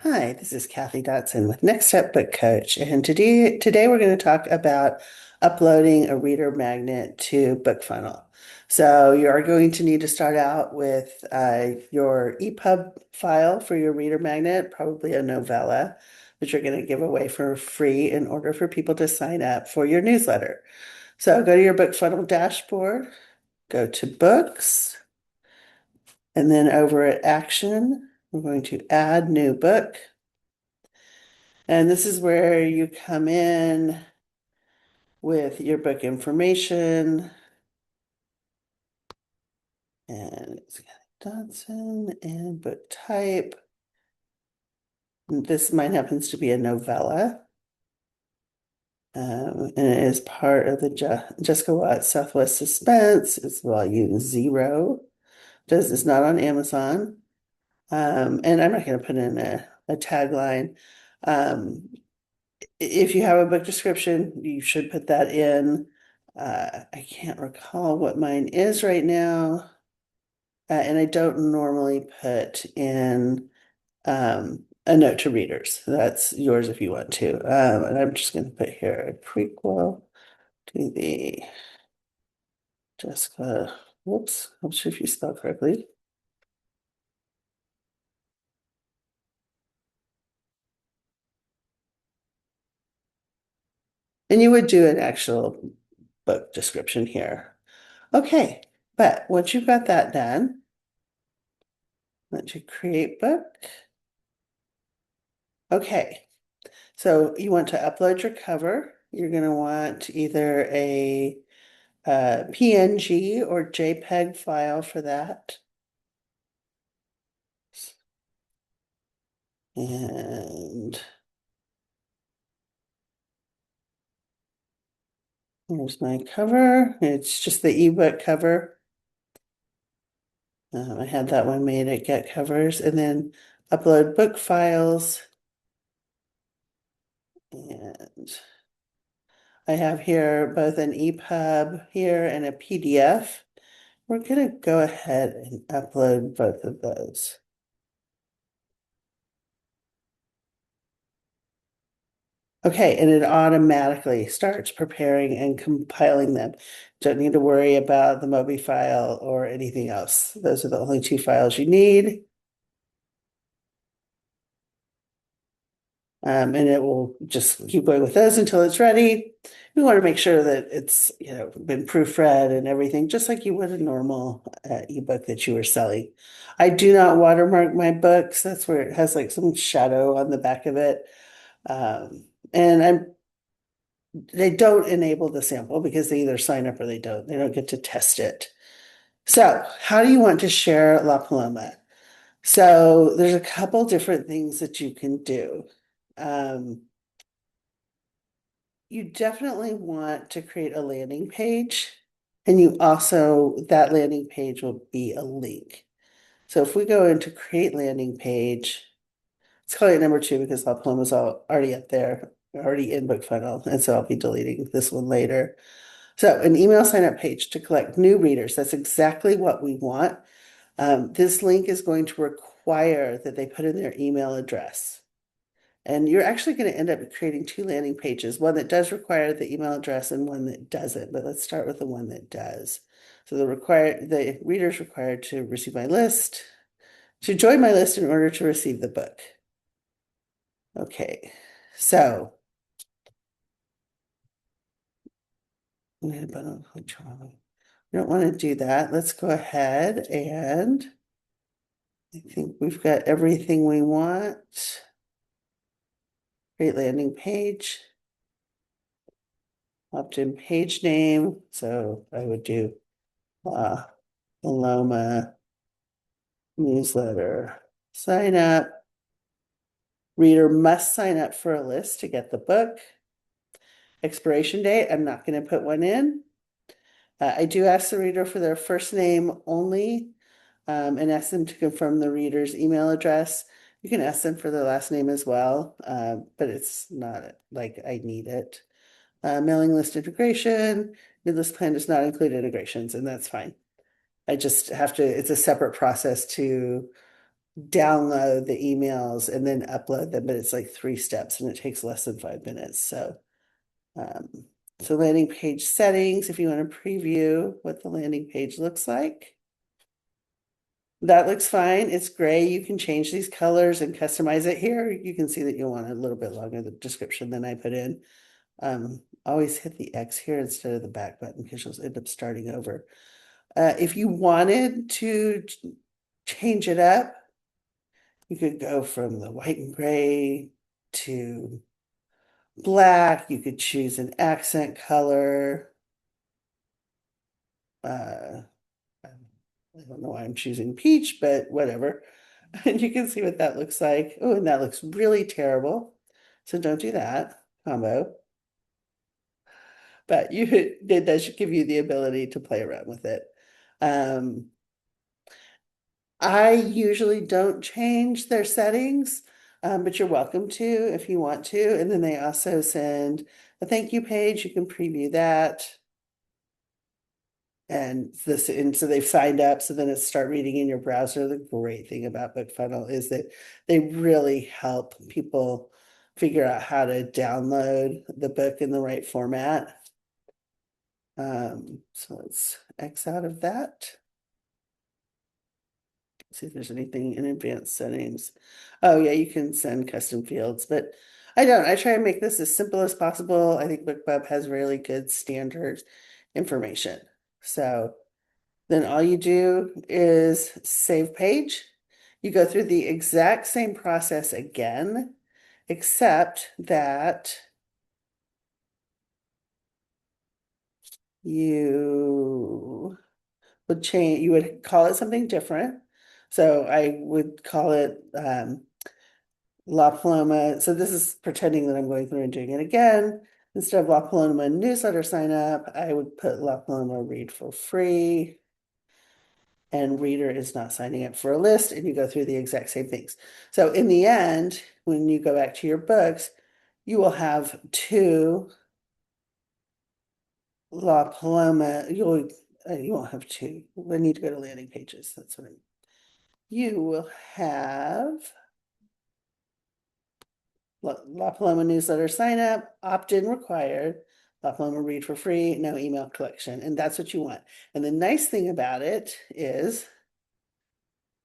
Hi, this is Kathy Dotson with Next Step Book Coach, and today we're going to talk about uploading a reader magnet to BookFunnel. So you are going to need to start out with your EPUB file for your reader magnet, probably a novella that you're going to give away for free in order for people to sign up for your newsletter. So go to your BookFunnel dashboard, go to Books, and then over at Action, we're going to add new book. And this is where you come in with your book information. And it's got Dodson and book type. This mine happens to be a novella. And it is part of the Jessica Watts Southwest Suspense. It's volume 0. It's not on Amazon. And I'm not going to put in a tagline. Um, if you have a book description, you should put that in. I can't recall what mine is right now. And I don't normally put in a note to readers. That's yours if you want to. And I'm just going to put here a prequel to the Jessica. Whoops, I'm not sure if you spelled correctly. And you would do an actual book description here. Okay, but once you've got that done, let you create book. Okay, so you want to upload your cover. You're going to want either a PNG or JPEG file for that. And here's my cover. It's just the ebook cover. I had that one made at Get Covers, and then upload book files. And I have here both an EPUB here and a PDF. We're going to go ahead and upload both of those. Okay, and it automatically starts preparing and compiling them. Don't need to worry about the Mobi file or anything else. Those are the only two files you need. And it will just keep going with those until it's ready. We want to make sure that it's, been proofread and everything, just like you would a normal ebook that you were selling. I do not watermark my books. That's where it has like some shadow on the back of it. And they don't enable the sample because they either sign up or they don't. They don't get to test it. So, how do you want to share La Paloma? So, there's a couple different things that you can do. You definitely want to create a landing page, and you also, that landing page will be a link. So, if we go into create landing page, it's calling it number 2 because La Paloma's already up there, already in BookFunnel, and so I'll be deleting this one later. So an email sign up page to collect new readers. That's exactly what we want. This link is going to require that they put in their email address. And you're actually going to end up creating 2 landing pages, one that does require the email address and one that doesn't. But let's start with the one that does. So the reader's required to receive my list, to join my list in order to receive the book. Okay, so we don't want to do that. Let's go ahead and I think we've got everything we want. Create landing page. Opt-in page name. So I would do Paloma newsletter. Sign up. Reader must sign up for a list to get the book. Expiration date, I'm not going to put one in. I do ask the reader for their first name only and ask them to confirm the reader's email address. You can ask them for their last name as well, but it's not like I need it. Mailing list integration, new list plan does not include integrations, and that's fine. I just have to, it's a separate process to download the emails and then upload them, but it's like 3 steps and it takes less than 5 minutes. Um, so landing page settings, if you want to preview what the landing page looks like. That looks fine. It's gray. You can change these colors and customize it here. You can see that you want a little bit longer the description than I put in. Always hit the X here instead of the back button because you'll end up starting over. If you wanted to change it up, you could go from the white and gray to black. You could choose an accent color. Uh, I don't know why I'm choosing peach, but whatever. And you can see what that looks like. Oh, and that looks really terrible. So don't do that combo. But it does give you the ability to play around with it. Um, I usually don't change their settings, but you're welcome to if you want to. And then they also send a thank you page. You can preview that. And so they've signed up, so then it's start reading in your browser. The great thing about BookFunnel is that they really help people figure out how to download the book in the right format. So let's X out of that. See if there's anything in advanced settings. Oh yeah, you can send custom fields, but I don't. I try and make this as simple as possible. I think BookBub has really good standard information. So then all you do is save page. You go through the exact same process again, except that you you would call it something different. So I would call it La Paloma. So this is pretending that I'm going through and doing it again. Instead of La Paloma newsletter sign up, I would put La Paloma read for free. And reader is not signing up for a list, and you go through the exact same things. So in the end, when you go back to your books, you will have two La Paloma. You won't have two. I need to go to landing pages. That's what you will have La Paloma newsletter sign up, opt-in required, La Paloma read for free, no email collection, and that's what you want. And the nice thing about it is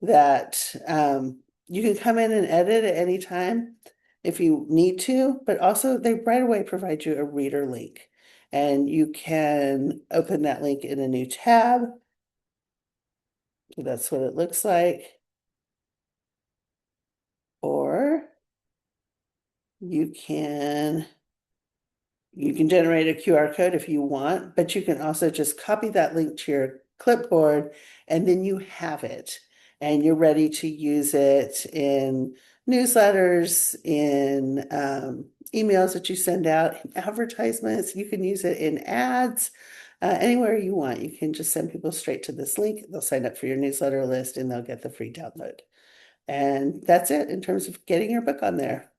that you can come in and edit at any time if you need to, but also they right away provide you a reader link. And you can open that link in a new tab. So that's what it looks like. Or you can generate a QR code if you want, but you can also just copy that link to your clipboard and then you have it and you're ready to use it in newsletters, in emails that you send out, in advertisements. You can use it in ads, anywhere you want. You can just send people straight to this link. They'll sign up for your newsletter list and they'll get the free download. And that's it in terms of getting your book on there.